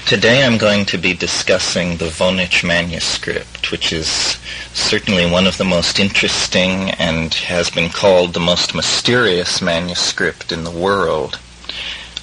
Today I'm going to be discussing the Voynich Manuscript, which is certainly one of the most interesting and has been called the most mysterious manuscript in the world.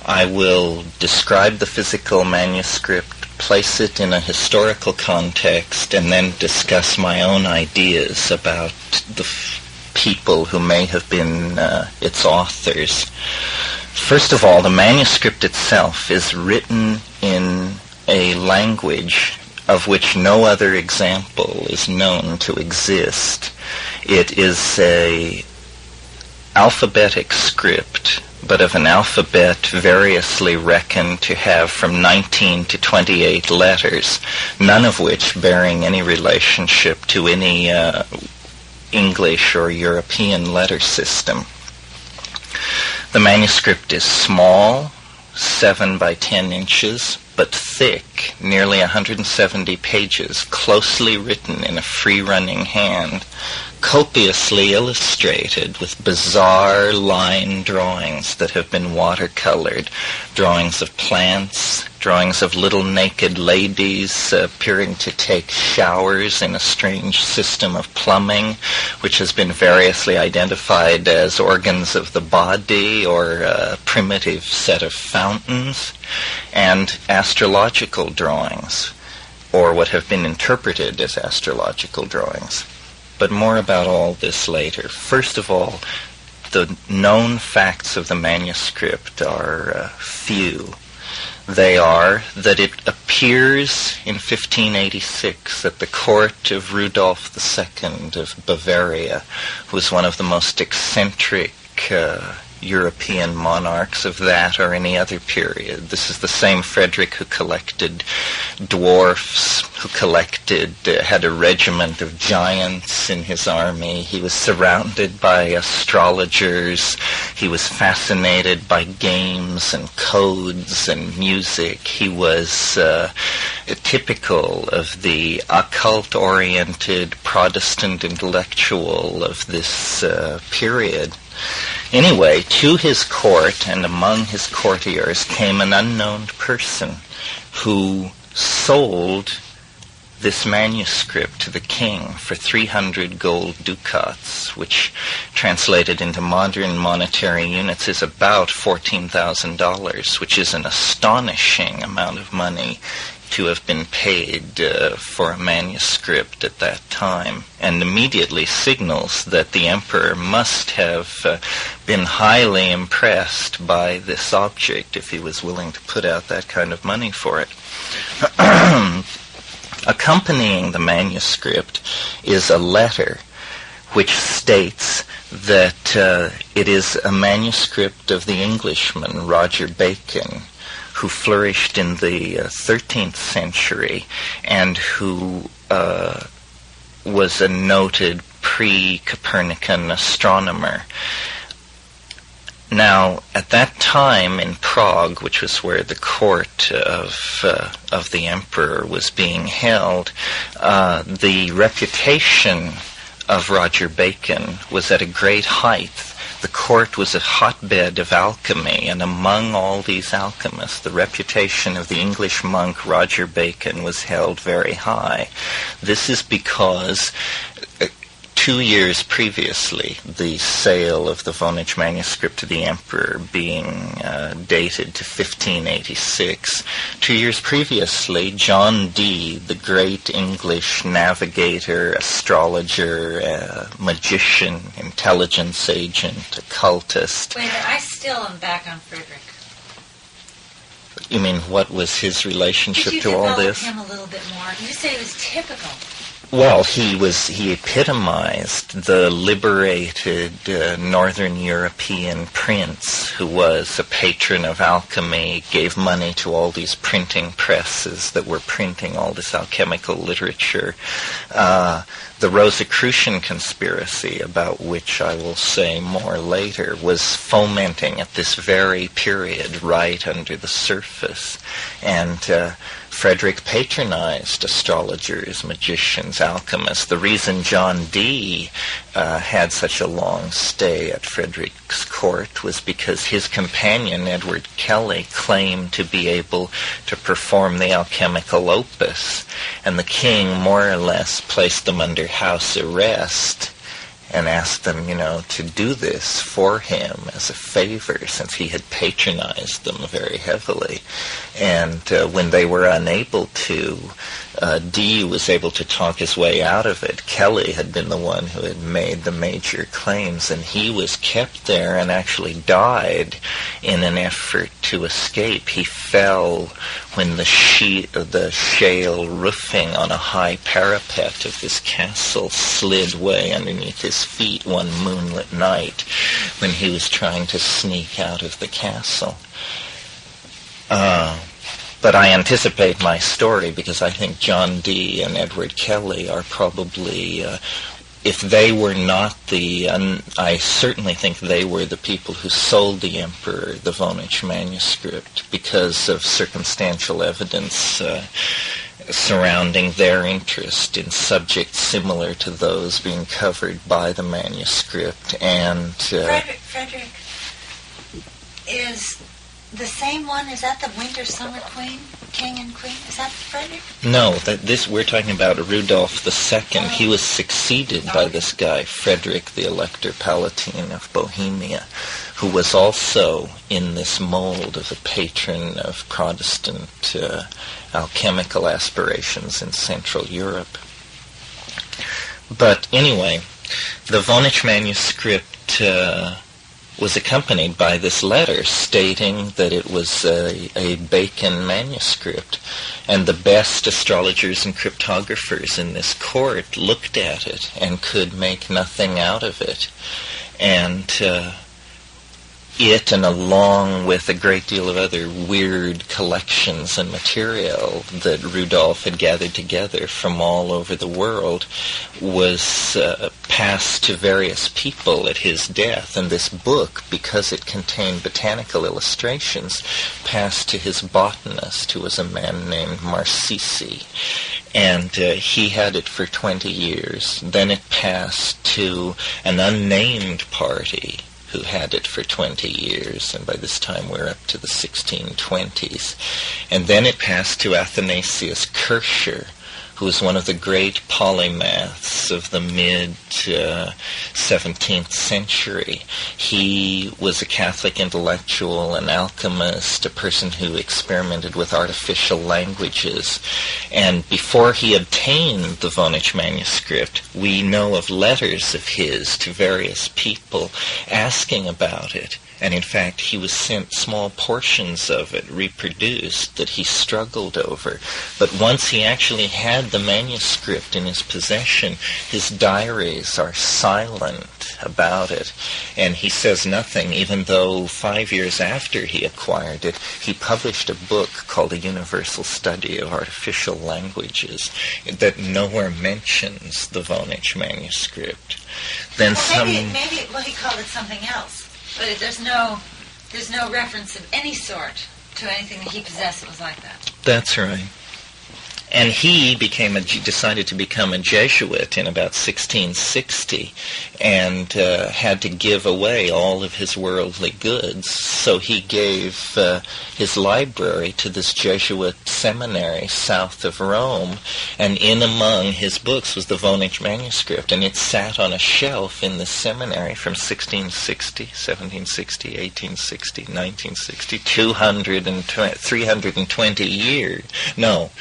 I will describe the physical manuscript, place it in a historical context, and then discuss my own ideas about the people who may have been its authors. First of all, the manuscript itself is written in a language of which no other example is known to exist. It is an alphabetic script, but of an alphabet variously reckoned to have from 19 to 28 letters, none of which bearing any relationship to any English or European letter system. The manuscript is small, 7 by 10 inches, but thick, nearly 170 pages, closely written in a free-running hand, copiously illustrated with bizarre line drawings that have been watercolored, drawings of plants, drawings of little naked ladies appearing to take showers in a strange system of plumbing, which has been variously identified as organs of the body or a primitive set of fountains, and astrological drawings, or what have been interpreted as astrological drawings. But more about all this later. First of all, the known facts of the manuscript are few. They are that it appears in 1586 at the court of Rudolf II of Bavaria, who was one of the most eccentric European monarchs of that or any other period. This is the same Frederick who collected dwarfs, who had a regiment of giants in his army. He was surrounded by astrologers. He was fascinated by games and codes and music. He was typical of the occult-oriented Protestant intellectual of this period. Anyway, to his court and among his courtiers came an unknown person who sold this manuscript to the king for 300 gold ducats, which translated into modern monetary units is about $14,000, which is an astonishing amount of money to have been paid for a manuscript at that time, and immediately signals that the emperor must have been highly impressed by this object if he was willing to put out that kind of money for it. Accompanying the manuscript is a letter which states that it is a manuscript of the Englishman Roger Bacon, who flourished in the 13th century and who was a noted pre-Copernican astronomer. Now, at that time in Prague, which was where the court of the emperor was being held, the reputation of Roger Bacon was at a great height. The court was a hotbed of alchemy, and among all these alchemists, the reputation of the English monk Roger Bacon was held very high. This is because 2 years previously, the sale of the Voynich Manuscript to the emperor being dated to 1586, 2 years previously, John Dee, the great English navigator, astrologer, magician, intelligence agent, occultist. Wait a minute, I still am back on Frederick. You mean, what was his relationship to all this? Could you develop him a little bit more? You said he was typical. Well, he epitomized the liberated Northern European prince who was a patron of alchemy, gave money to all these printing presses that were printing all this alchemical literature. The Rosicrucian conspiracy, about which I will say more later, was fomenting at this very period right under the surface. And Frederick patronized astrologers, magicians, alchemists. The reason John Dee had such a long stay at Frederick's court was because his companion, Edward Kelly, claimed to be able to perform the alchemical opus, and the king more or less placed them under house arrest and asked them, to do this for him as a favor, since he had patronized them very heavily. And when they were unable to, Dee was able to talk his way out of it. Kelly had been the one who had made the major claims, and he was kept there and actually died in an effort to escape. He fell when the shale roofing on a high parapet of this castle slid way underneath his feet one moonlit night when he was trying to sneak out of the castle. But I anticipate my story because I think John Dee and Edward Kelly are probably, if they were not I certainly think they were the people who sold the emperor the Voynich Manuscript because of circumstantial evidence surrounding their interest in subjects similar to those being covered by the manuscript. And Frederick is the same one. Is that the Winter Summer Queen, King and Queen? Is that Frederick? No, we're talking about Rudolph II. Oh. He was succeeded by this guy, Frederick the Elector Palatine of Bohemia, who was also in this mold of a patron of Protestant alchemical aspirations in Central Europe. But anyway, the Voynich Manuscript was accompanied by this letter stating that it was a Bacon manuscript, and the best astrologers and cryptographers in this court looked at it and could make nothing out of it. And it, and along with a great deal of other weird collections and material that Rudolf had gathered together from all over the world, was passed to various people at his death. And this book, because it contained botanical illustrations, passed to his botanist, who was a man named Marcisi. And he had it for 20 years. Then it passed to an unnamed party who had it for 20 years, and by this time we're up to the 1620s. And then it passed to Athanasius Kircher, who was one of the great polymaths of the mid-17th century. He was a Catholic intellectual, an alchemist, a person who experimented with artificial languages. And before he obtained the Voynich Manuscript, we know of letters of his to various people asking about it. And in fact, he was sent small portions of it reproduced that he struggled over. But once he actually had the manuscript in his possession, his diaries are silent about it. And he says nothing, even though 5 years after he acquired it, he published a book called A Universal Study of Artificial Languages that nowhere mentions the Voynich Manuscript. Then maybe he called it something else. But there's no reference of any sort to anything that he possessed that was like that. That's right. And he decided to become a Jesuit in about 1660 and had to give away all of his worldly goods. So he gave his library to this Jesuit seminary south of Rome, and in among his books was the Voynich Manuscript, and it sat on a shelf in the seminary from 1660, 1760, 1860, 1960, 320 years. No.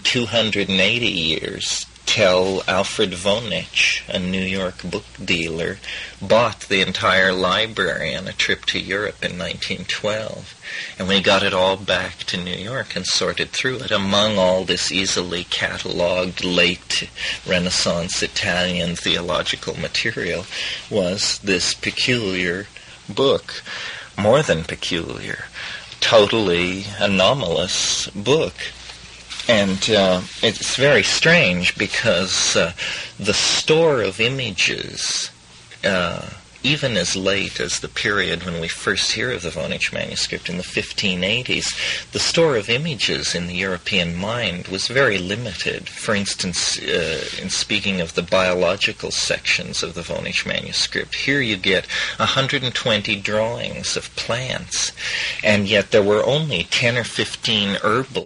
280 years till Alfred Voynich, a New York book dealer, bought the entire library on a trip to Europe in 1912. And when he got it all back to New York and sorted through it, among all this easily catalogued late Renaissance Italian theological material was this peculiar book, more than peculiar, totally anomalous book. And it's very strange because the store of images even as late as the period when we first hear of the Voynich manuscript in the 1580s, the store of images in the European mind was very limited. For instance, in speaking of the biological sections of the Voynich manuscript, here you get 120 drawings of plants, and yet there were only 10 or 15 herbal